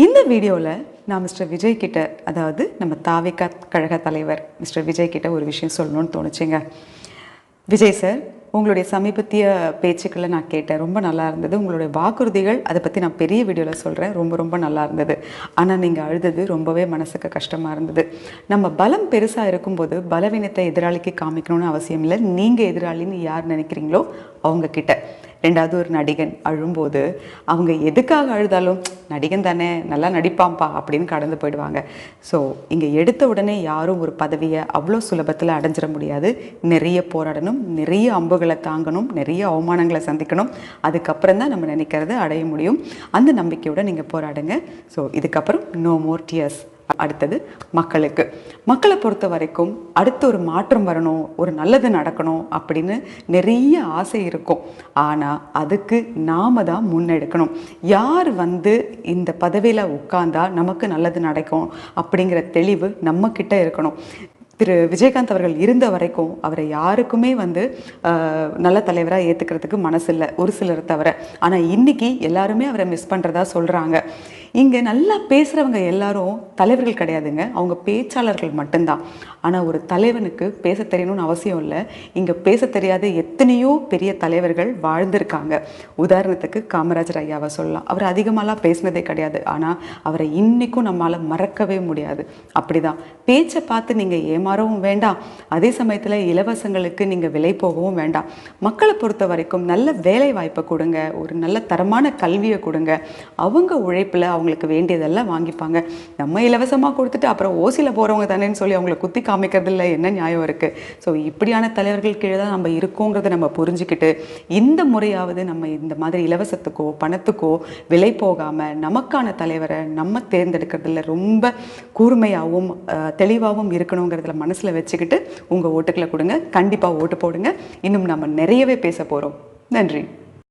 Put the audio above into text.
இந்த வீடியோவில் நான் மிஸ்டர் விஜய் கிட்ட, அதாவது நம்ம தாவேகா கழக தலைவர் மிஸ்டர் விஜய் கிட்ட ஒரு விஷயம் சொல்லணும்னு தோணுச்சுங்க. விஜய் சார், உங்களுடைய சமீபத்திய பேச்சுக்களை நான் கேட்டேன், ரொம்ப நல்லா இருந்தது. உங்களுடைய வாக்குறுதிகள் அதை பற்றி நான் பெரிய வீடியோவில் சொல்கிறேன், ரொம்ப ரொம்ப நல்லா இருந்தது. ஆனால் நீங்கள் அழுதது ரொம்பவே மனசுக்கு கஷ்டமாக இருந்தது. நம்ம பலம் பெருசாக இருக்கும்போது பலவீனத்தை எதிராளிக்கு காமிக்கணும்னு அவசியம் இல்லை. நீங்கள் எதிராளின்னு யார் நினைக்கிறீங்களோ அவங்கக்கிட்ட. ரெண்டாவது, ஒரு நடிகன் அழும்போது அவங்க எதுக்காக அழுதாலும் நடிகன் தானே, நல்லா நடிப்பாம்பா அப்படின்னு கடந்து போயிடுவாங்க. ஸோ இங்கே எடுத்த உடனே யாரும் ஒரு பதவியை அவ்வளோ சுலபத்தில் அடைஞ்சிட முடியாது. நிறைய போராடணும், நிறைய அம்புகளை தாங்கணும், நிறைய அவமானங்களை சந்திக்கணும். அதுக்கப்புறம் தான் நம்ம நினைக்கிறத அடைய முடியும். அந்த நம்பிக்கையோடு நீங்கள் போராடுங்க. ஸோ இதுக்கப்புறம் நோ மோர் டியர்ஸ். அடுத்தது மக்களை பொறுத்த வரைக்கும் அடுத்து ஒரு மாற்றம் வரணும், ஒரு நல்லது நடக்கணும் அப்படின்னு நிறைய ஆசை இருக்கும். ஆனால் அதுக்கு நாம தான் முன்னெடுக்கணும். யார் இந்த பதவியில் உட்கார்ந்தா நமக்கு நல்லது நடக்கும் அப்படிங்கிற தெளிவு நம்மக்கிட்ட இருக்கணும். திரு விஜயகாந்த் அவர்கள் இருந்த வரைக்கும் அவரை யாருக்குமே நல்ல தலைவராக ஏற்றுக்கிறதுக்கு மனசு இல்லை, ஒரு சிலர் தவிர. ஆனால் இன்னைக்கு எல்லாருமே அவரை மிஸ் பண்ணுறதா சொல்கிறாங்க. இங்கே நல்லா பேசுகிறவங்க எல்லாரும் தலைவர்கள் கிடையாதுங்க, அவங்க பேச்சாளர்கள் மட்டும்தான். ஆனால் ஒரு தலைவனுக்கு பேச தெரியணும்னு அவசியம் இல்லை. இங்கே பேச தெரியாத எத்தனையோ பெரிய தலைவர்கள் வாழ்ந்திருக்காங்க. உதாரணத்துக்கு காமராஜர் ஐயாவை சொல்லலாம். அவர் அதிகமாகலாம் பேசினதே கிடையாது, ஆனால் அவரை இன்றைக்கும் நம்மளால் மறக்கவே முடியாது. அப்படிதான் பேச்சை பார்த்து நீங்கள் ஏமாறவும் வேண்டாம், அதே சமயத்தில் இலவசங்களுக்கு நீங்கள் விலை போகவும் வேண்டாம். மக்களை பொறுத்த வரைக்கும் நல்ல வேலை வாய்ப்பை கொடுங்க, ஒரு நல்ல தரமான கல்வியை கொடுங்க. அவங்க உழைப்பில் அவங்களுக்கு வேண்டியதெல்லாம் வாங்கிப்பாங்க. நம்ம இலவசமாக கொடுத்துட்டு அப்புறம் ஓசியில் போகிறவங்க தானேன்னு சொல்லி அவங்கள குத்தி காமிக்கிறதுல என்ன நியாயம் இருக்குது? ஸோ இப்படியான தலைவர்கள் கீழே தான் நம்ம இருக்கோங்கிறத நம்ம புரிஞ்சுக்கிட்டு இந்த முறையாவது நம்ம இந்த மாதிரி இலவசத்துக்கோ பணத்துக்கோ விலை போகாமல் நமக்கான தலைவரை நம்ம தேர்ந்தெடுக்கிறதுல ரொம்ப கூர்மையாகவும் தெளிவாகவும் இருக்கணுங்கிறதுல மனசில் வச்சுக்கிட்டு உங்கள் ஓட்டுக்களை கொடுங்க. கண்டிப்பாக ஓட்டு போடுங்க. இன்னும் நம்ம நிறையவே பேச போகிறோம். நன்றி.